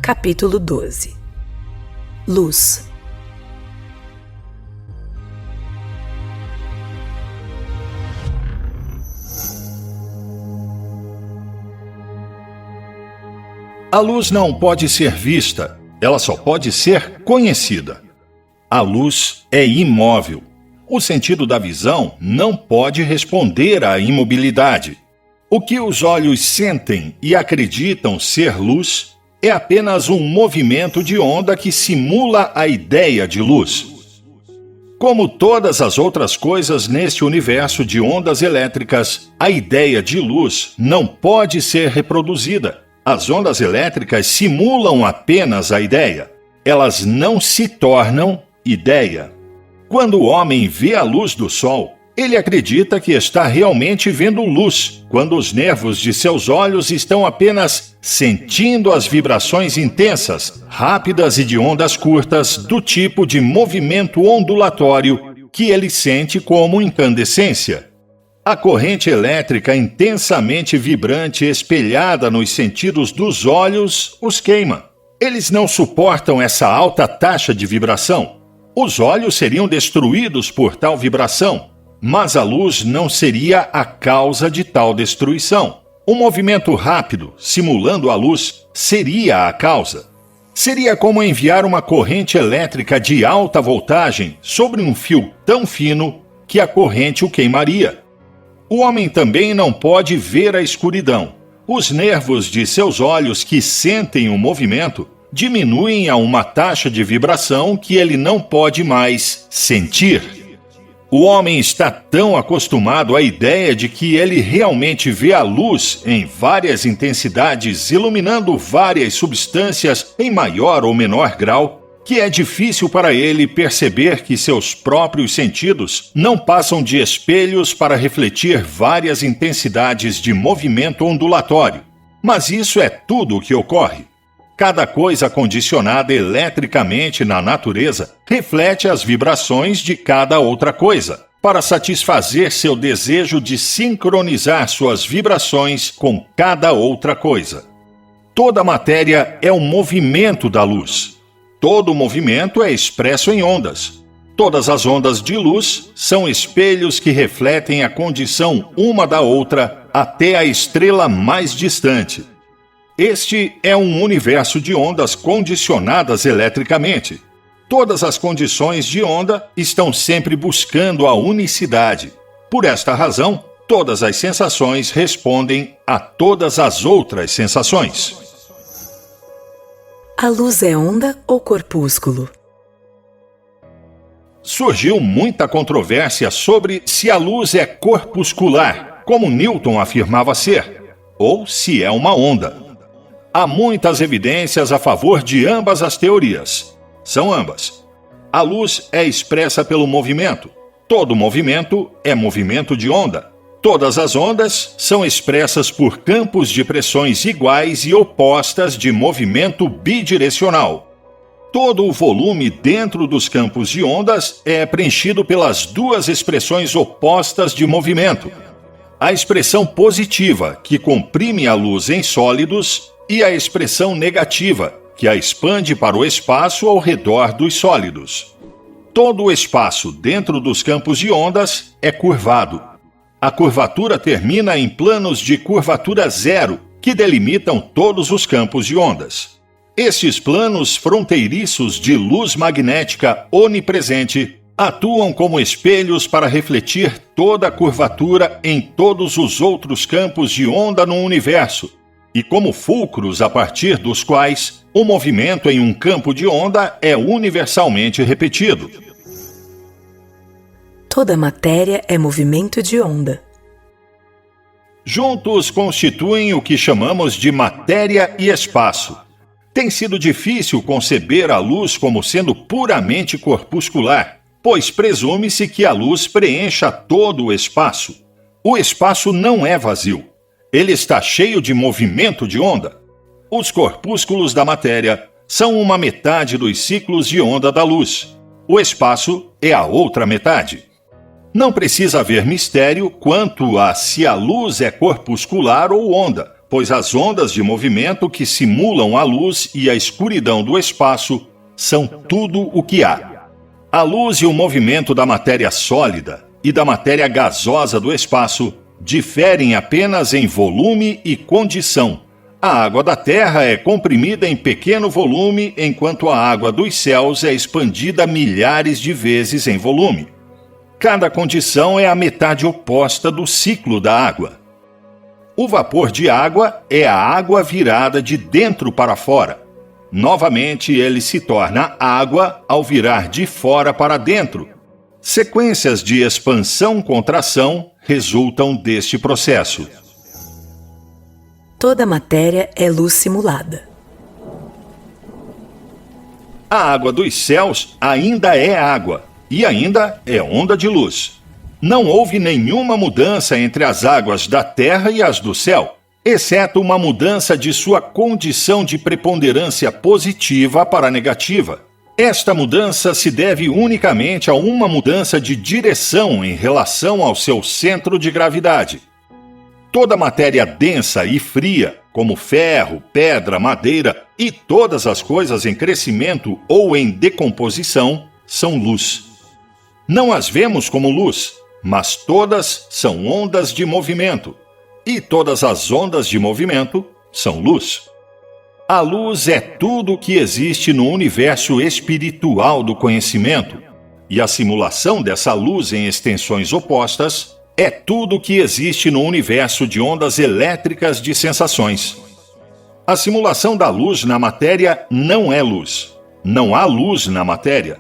Capítulo 12. Luz. A luz não pode ser vista, ela só pode ser conhecida. A luz é imóvel. O sentido da visão não pode responder à imobilidade. O que os olhos sentem e acreditam ser luz é apenas um movimento de onda que simula a ideia de luz. Como todas as outras coisas neste universo de ondas elétricas, a ideia de luz não pode ser reproduzida. As ondas elétricas simulam apenas a ideia. Elas não se tornam ideia. Quando o homem vê a luz do sol, ele acredita que está realmente vendo luz, quando os nervos de seus olhos estão apenas sentindo as vibrações intensas, rápidas e de ondas curtas do tipo de movimento ondulatório que ele sente como incandescência. A corrente elétrica intensamente vibrante espelhada nos sentidos dos olhos os queima. Eles não suportam essa alta taxa de vibração. Os olhos seriam destruídos por tal vibração, mas a luz não seria a causa de tal destruição. Um movimento rápido, simulando a luz, seria a causa. Seria como enviar uma corrente elétrica de alta voltagem sobre um fio tão fino que a corrente o queimaria. O homem também não pode ver a escuridão. Os nervos de seus olhos que sentem o movimento diminuem a uma taxa de vibração que ele não pode mais sentir. O homem está tão acostumado à ideia de que ele realmente vê a luz em várias intensidades, iluminando várias substâncias em maior ou menor grau, que é difícil para ele perceber que seus próprios sentidos não passam de espelhos para refletir várias intensidades de movimento ondulatório. Mas isso é tudo o que ocorre. Cada coisa condicionada eletricamente na natureza reflete as vibrações de cada outra coisa, para satisfazer seu desejo de sincronizar suas vibrações com cada outra coisa. Toda matéria é um movimento da luz. Todo movimento é expresso em ondas. Todas as ondas de luz são espelhos que refletem a condição uma da outra até a estrela mais distante. Este é um universo de ondas condicionadas eletricamente. Todas as condições de onda estão sempre buscando a unicidade. Por esta razão, todas as sensações respondem a todas as outras sensações. A luz é onda ou corpúsculo? Surgiu muita controvérsia sobre se a luz é corpuscular, como Newton afirmava ser, ou se é uma onda. Há muitas evidências a favor de ambas as teorias. São ambas. A luz é expressa pelo movimento. Todo movimento é movimento de onda. Todas as ondas são expressas por campos de pressões iguais e opostas de movimento bidirecional. Todo o volume dentro dos campos de ondas é preenchido pelas duas expressões opostas de movimento. A expressão positiva, que comprime a luz em sólidos, e a expressão negativa, que a expande para o espaço ao redor dos sólidos. Todo o espaço dentro dos campos de ondas é curvado. A curvatura termina em planos de curvatura zero, que delimitam todos os campos de ondas. Estes planos fronteiriços de luz magnética onipresente atuam como espelhos para refletir toda a curvatura em todos os outros campos de onda no universo, e como fulcros a partir dos quais o movimento em um campo de onda é universalmente repetido. Toda matéria é movimento de onda. Juntos constituem o que chamamos de matéria e espaço. Tem sido difícil conceber a luz como sendo puramente corpuscular, pois presume-se que a luz preencha todo o espaço. O espaço não é vazio. Ele está cheio de movimento de onda. Os corpúsculos da matéria são uma metade dos ciclos de onda da luz. O espaço é a outra metade. Não precisa haver mistério quanto a se a luz é corpuscular ou onda, pois as ondas de movimento que simulam a luz e a escuridão do espaço são tudo o que há. A luz e o movimento da matéria sólida e da matéria gasosa do espaço diferem apenas em volume e condição. A água da Terra é comprimida em pequeno volume, enquanto a água dos céus é expandida milhares de vezes em volume. Cada condição é a metade oposta do ciclo da água. O vapor de água é a água virada de dentro para fora. Novamente, ele se torna água ao virar de fora para dentro. Sequências de expansão-contração resultam deste processo. Toda matéria é luz simulada. A água dos céus ainda é água e ainda é onda de luz. Não houve nenhuma mudança entre as águas da terra e as do céu, exceto uma mudança de sua condição de preponderância positiva para negativa. Esta mudança se deve unicamente a uma mudança de direção em relação ao seu centro de gravidade. Toda matéria densa e fria, como ferro, pedra, madeira e todas as coisas em crescimento ou em decomposição, são luz. Não as vemos como luz, mas todas são ondas de movimento. E todas as ondas de movimento são luz. A luz é tudo o que existe no universo espiritual do conhecimento, e a simulação dessa luz em extensões opostas é tudo o que existe no universo de ondas elétricas de sensações. A simulação da luz na matéria não é luz. Não há luz na matéria.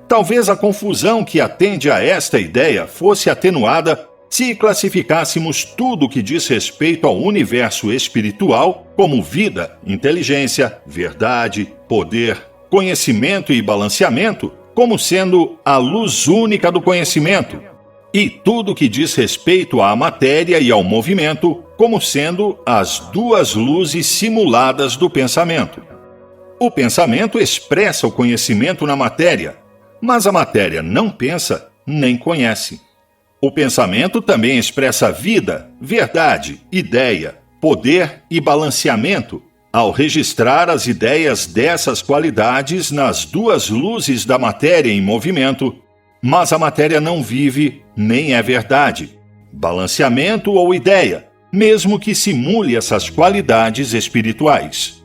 Talvez a confusão que atende a esta ideia fosse atenuada se classificássemos tudo o que diz respeito ao universo espiritual como vida, inteligência, verdade, poder, conhecimento e balanceamento, como sendo a luz única do conhecimento, e tudo o que diz respeito à matéria e ao movimento como sendo as duas luzes simuladas do pensamento. O pensamento expressa o conhecimento na matéria, mas a matéria não pensa nem conhece. O pensamento também expressa vida, verdade, ideia, poder e balanceamento, ao registrar as ideias dessas qualidades nas duas luzes da matéria em movimento, mas a matéria não vive nem é verdade, balanceamento ou ideia, mesmo que simule essas qualidades espirituais.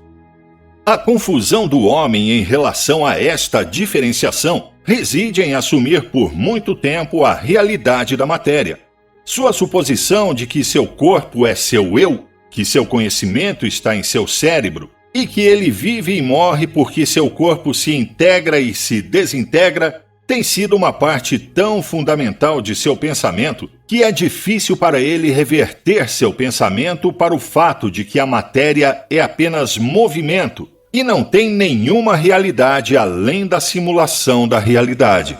A confusão do homem em relação a esta diferenciação reside em assumir por muito tempo a realidade da matéria. Sua suposição de que seu corpo é seu eu, que seu conhecimento está em seu cérebro e que ele vive e morre porque seu corpo se integra e se desintegra, tem sido uma parte tão fundamental de seu pensamento que é difícil para ele reverter seu pensamento para o fato de que a matéria é apenas movimento e não tem nenhuma realidade além da simulação da realidade.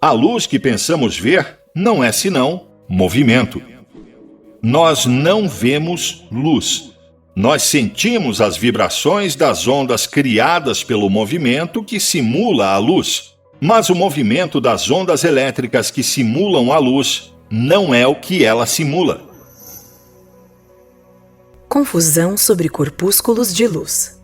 A luz que pensamos ver não é senão movimento. Nós não vemos luz. Nós sentimos as vibrações das ondas criadas pelo movimento que simula a luz. Mas o movimento das ondas elétricas que simulam a luz não é o que ela simula. Confusão sobre corpúsculos de luz.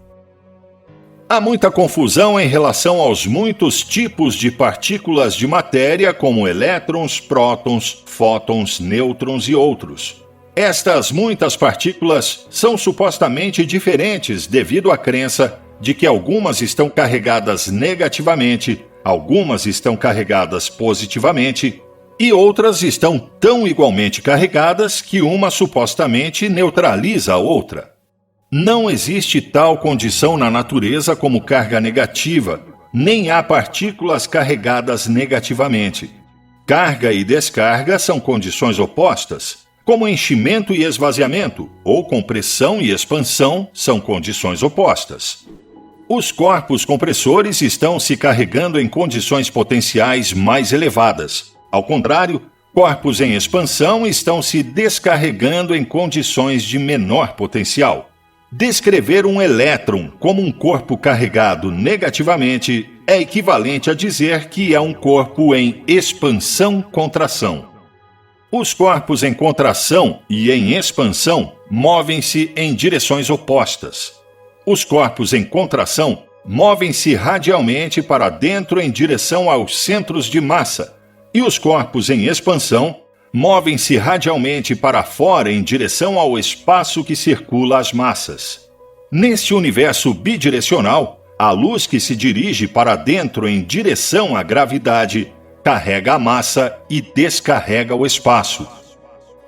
Há muita confusão em relação aos muitos tipos de partículas de matéria, como elétrons, prótons, fótons, nêutrons e outros. Estas muitas partículas são supostamente diferentes devido à crença de que algumas estão carregadas negativamente, algumas estão carregadas positivamente e outras estão tão igualmente carregadas que uma supostamente neutraliza a outra. Não existe tal condição na natureza como carga negativa, nem há partículas carregadas negativamente. Carga e descarga são condições opostas, como enchimento e esvaziamento, ou compressão e expansão são condições opostas. Os corpos compressores estão se carregando em condições potenciais mais elevadas. Ao contrário, corpos em expansão estão se descarregando em condições de menor potencial. Descrever um elétron como um corpo carregado negativamente é equivalente a dizer que é um corpo em expansão-contração. Os corpos em contração e em expansão movem-se em direções opostas. Os corpos em contração movem-se radialmente para dentro em direção aos centros de massa, e os corpos em expansão movem-se radialmente para fora em direção ao espaço que circula as massas. Neste universo bidirecional, a luz que se dirige para dentro em direção à gravidade carrega a massa e descarrega o espaço.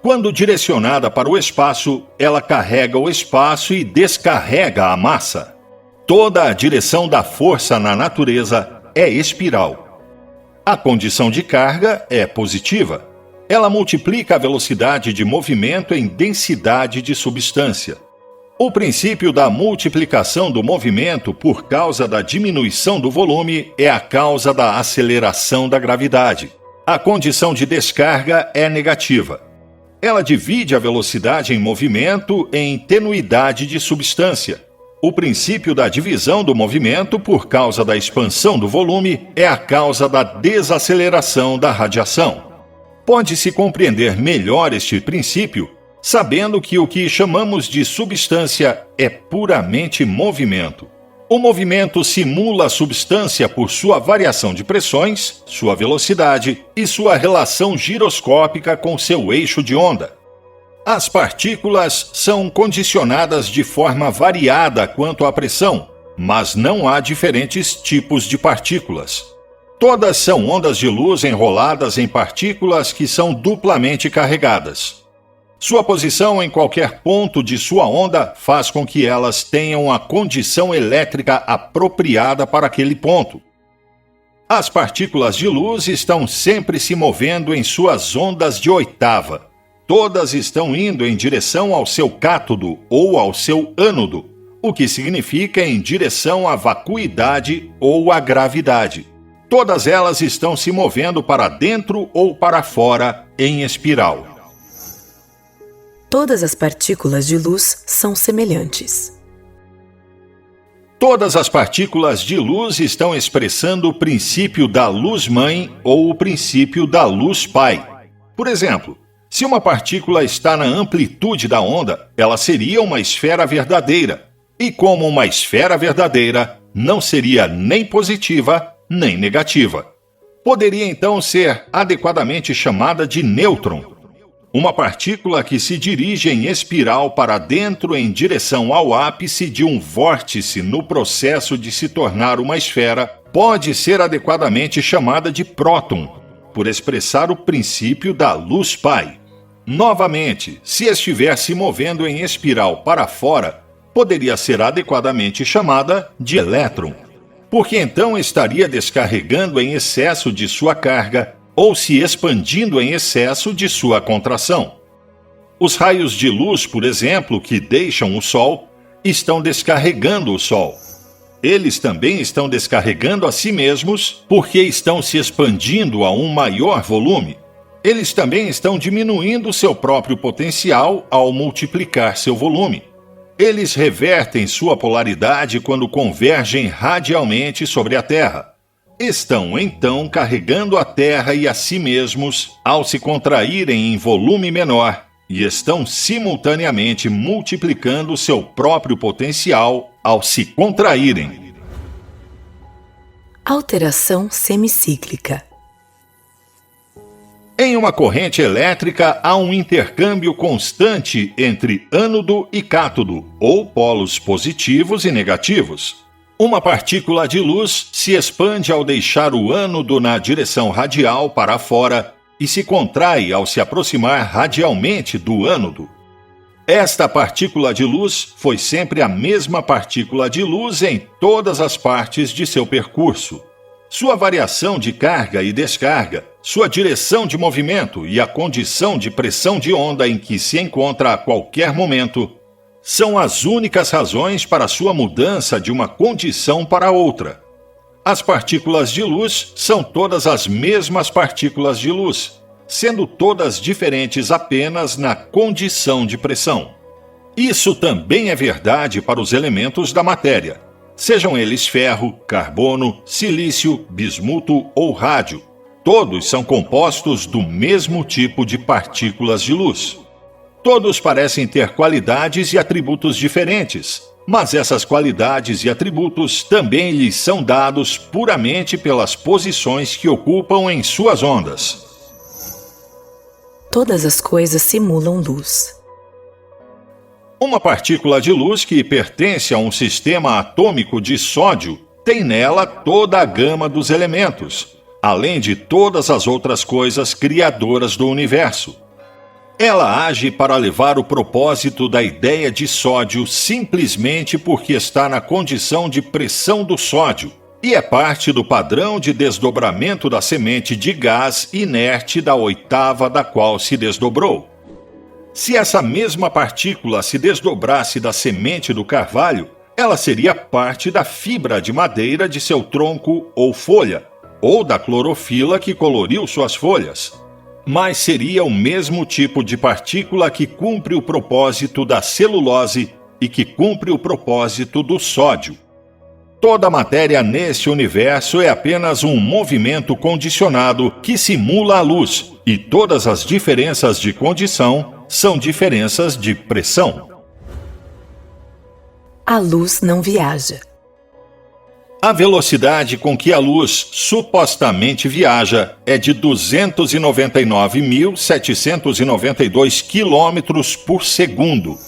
Quando direcionada para o espaço, ela carrega o espaço e descarrega a massa. Toda a direção da força na natureza é espiral. A condição de carga é positiva. Ela multiplica a velocidade de movimento em densidade de substância. O princípio da multiplicação do movimento por causa da diminuição do volume é a causa da aceleração da gravidade. A condição de descarga é negativa. Ela divide a velocidade em movimento em tenuidade de substância. O princípio da divisão do movimento por causa da expansão do volume é a causa da desaceleração da radiação. Pode-se compreender melhor este princípio sabendo que o que chamamos de substância é puramente movimento. O movimento simula a substância por sua variação de pressões, sua velocidade e sua relação giroscópica com seu eixo de onda. As partículas são condicionadas de forma variada quanto à pressão, mas não há diferentes tipos de partículas. Todas são ondas de luz enroladas em partículas que são duplamente carregadas. Sua posição em qualquer ponto de sua onda faz com que elas tenham a condição elétrica apropriada para aquele ponto. As partículas de luz estão sempre se movendo em suas ondas de oitava. Todas estão indo em direção ao seu cátodo ou ao seu ânodo, o que significa em direção à vacuidade ou à gravidade. Todas elas estão se movendo para dentro ou para fora em espiral. Todas as partículas de luz são semelhantes. Todas as partículas de luz estão expressando o princípio da luz-mãe ou o princípio da luz-pai. Por exemplo, se uma partícula está na amplitude da onda, ela seria uma esfera verdadeira. E como uma esfera verdadeira, não seria nem positiva nem negativa. Poderia então ser adequadamente chamada de nêutron. Uma partícula que se dirige em espiral para dentro em direção ao ápice de um vórtice no processo de se tornar uma esfera pode ser adequadamente chamada de próton, por expressar o princípio da luz-pai. Novamente, se estiver se movendo em espiral para fora, poderia ser adequadamente chamada de elétron, porque então estaria descarregando em excesso de sua carga ou se expandindo em excesso de sua contração. Os raios de luz, por exemplo, que deixam o Sol, estão descarregando o Sol. Eles também estão descarregando a si mesmos porque estão se expandindo a um maior volume. Eles também estão diminuindo seu próprio potencial ao multiplicar seu volume. Eles revertem sua polaridade quando convergem radialmente sobre a Terra. Estão, então, carregando a Terra e a si mesmos ao se contraírem em volume menor e estão simultaneamente multiplicando seu próprio potencial ao se contraírem. Alteração semicíclica. Em uma corrente elétrica, há um intercâmbio constante entre ânodo e cátodo, ou polos positivos e negativos. Uma partícula de luz se expande ao deixar o ânodo na direção radial para fora e se contrai ao se aproximar radialmente do ânodo. Esta partícula de luz foi sempre a mesma partícula de luz em todas as partes de seu percurso. Sua variação de carga e descarga, sua direção de movimento e a condição de pressão de onda em que se encontra a qualquer momento são as únicas razões para sua mudança de uma condição para outra. As partículas de luz são todas as mesmas partículas de luz, sendo todas diferentes apenas na condição de pressão. Isso também é verdade para os elementos da matéria, sejam eles ferro, carbono, silício, bismuto ou rádio. Todos são compostos do mesmo tipo de partículas de luz. Todos parecem ter qualidades e atributos diferentes, mas essas qualidades e atributos também lhes são dados puramente pelas posições que ocupam em suas ondas. Todas as coisas simulam luz. Uma partícula de luz que pertence a um sistema atômico de sódio tem nela toda a gama dos elementos, além de todas as outras coisas criadoras do universo. Ela age para levar o propósito da ideia de sódio simplesmente porque está na condição de pressão do sódio e é parte do padrão de desdobramento da semente de gás inerte da oitava da qual se desdobrou. Se essa mesma partícula se desdobrasse da semente do carvalho, ela seria parte da fibra de madeira de seu tronco ou folha, ou da clorofila que coloriu suas folhas. Mas seria o mesmo tipo de partícula que cumpre o propósito da celulose e que cumpre o propósito do sódio. Toda matéria neste universo é apenas um movimento condicionado que simula a luz, e todas as diferenças de condição são diferenças de pressão. A luz não viaja. A velocidade com que a luz supostamente viaja é de 299.792 km por segundo.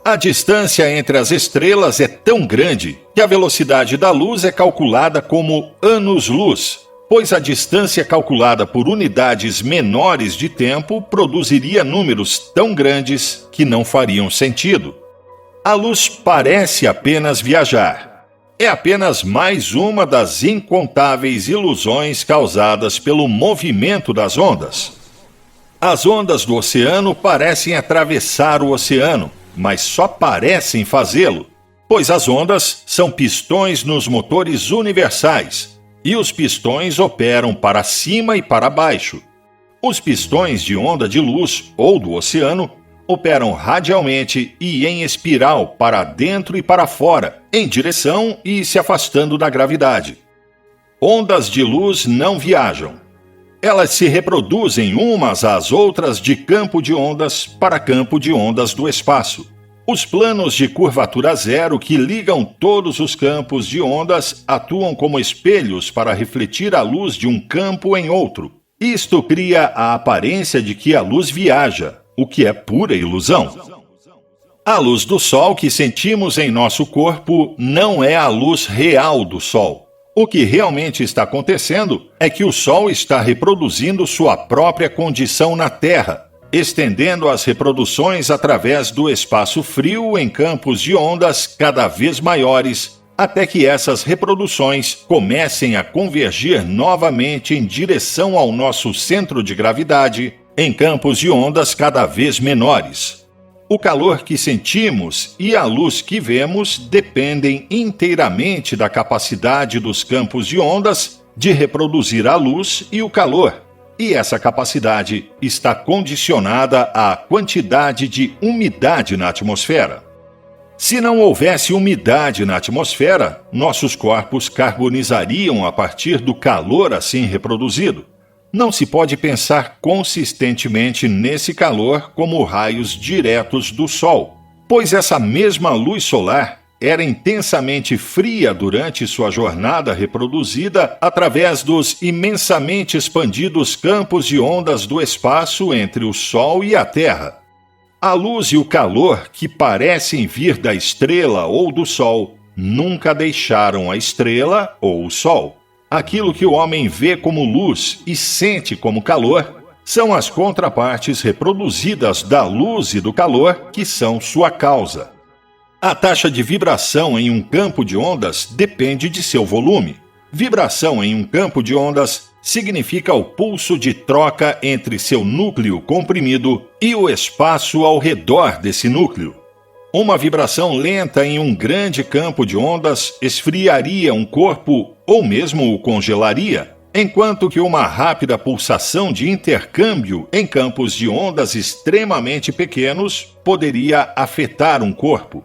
A distância entre as estrelas é tão grande que a velocidade da luz é calculada como anos-luz, pois a distância calculada por unidades menores de tempo produziria números tão grandes que não fariam sentido. A luz parece apenas viajar. É apenas mais uma das incontáveis ilusões causadas pelo movimento das ondas. As ondas do oceano parecem atravessar o oceano, mas só parecem fazê-lo, pois as ondas são pistões nos motores universais, e os pistões operam para cima e para baixo. Os pistões de onda de luz ou do oceano operam radialmente e em espiral para dentro e para fora, em direção e se afastando da gravidade. Ondas de luz não viajam. Elas se reproduzem umas às outras de campo de ondas para campo de ondas do espaço. Os planos de curvatura zero que ligam todos os campos de ondas atuam como espelhos para refletir a luz de um campo em outro. Isto cria a aparência de que a luz viaja, o que é pura ilusão. A luz do Sol que sentimos em nosso corpo não é a luz real do Sol. O que realmente está acontecendo é que o Sol está reproduzindo sua própria condição na Terra, estendendo as reproduções através do espaço frio em campos de ondas cada vez maiores, até que essas reproduções comecem a convergir novamente em direção ao nosso centro de gravidade, em campos de ondas cada vez menores. O calor que sentimos e a luz que vemos dependem inteiramente da capacidade dos campos de ondas de reproduzir a luz e o calor, e essa capacidade está condicionada à quantidade de umidade na atmosfera. Se não houvesse umidade na atmosfera, nossos corpos carbonizariam a partir do calor assim reproduzido. Não se pode pensar consistentemente nesse calor como raios diretos do Sol, pois essa mesma luz solar era intensamente fria durante sua jornada reproduzida através dos imensamente expandidos campos de ondas do espaço entre o Sol e a Terra. A luz e o calor que parecem vir da estrela ou do Sol nunca deixaram a estrela ou o Sol. Aquilo que o homem vê como luz e sente como calor são as contrapartes reproduzidas da luz e do calor que são sua causa. A taxa de vibração em um campo de ondas depende de seu volume. Vibração em um campo de ondas significa o pulso de troca entre seu núcleo comprimido e o espaço ao redor desse núcleo. Uma vibração lenta em um grande campo de ondas esfriaria um corpo ou mesmo o congelaria, enquanto que uma rápida pulsação de intercâmbio em campos de ondas extremamente pequenos poderia afetar um corpo.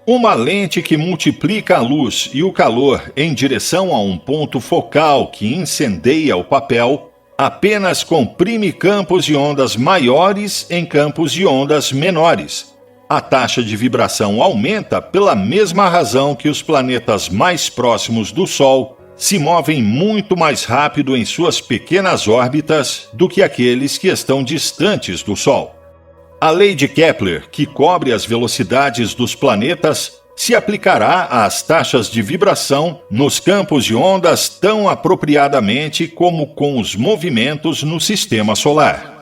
Uma lente que multiplica a luz e o calor em direção a um ponto focal que incendeia o papel apenas comprime campos de ondas maiores em campos de ondas menores. A taxa de vibração aumenta pela mesma razão que os planetas mais próximos do Sol se movem muito mais rápido em suas pequenas órbitas do que aqueles que estão distantes do Sol. A lei de Kepler, que cobre as velocidades dos planetas, se aplicará às taxas de vibração nos campos de ondas tão apropriadamente como com os movimentos no sistema solar.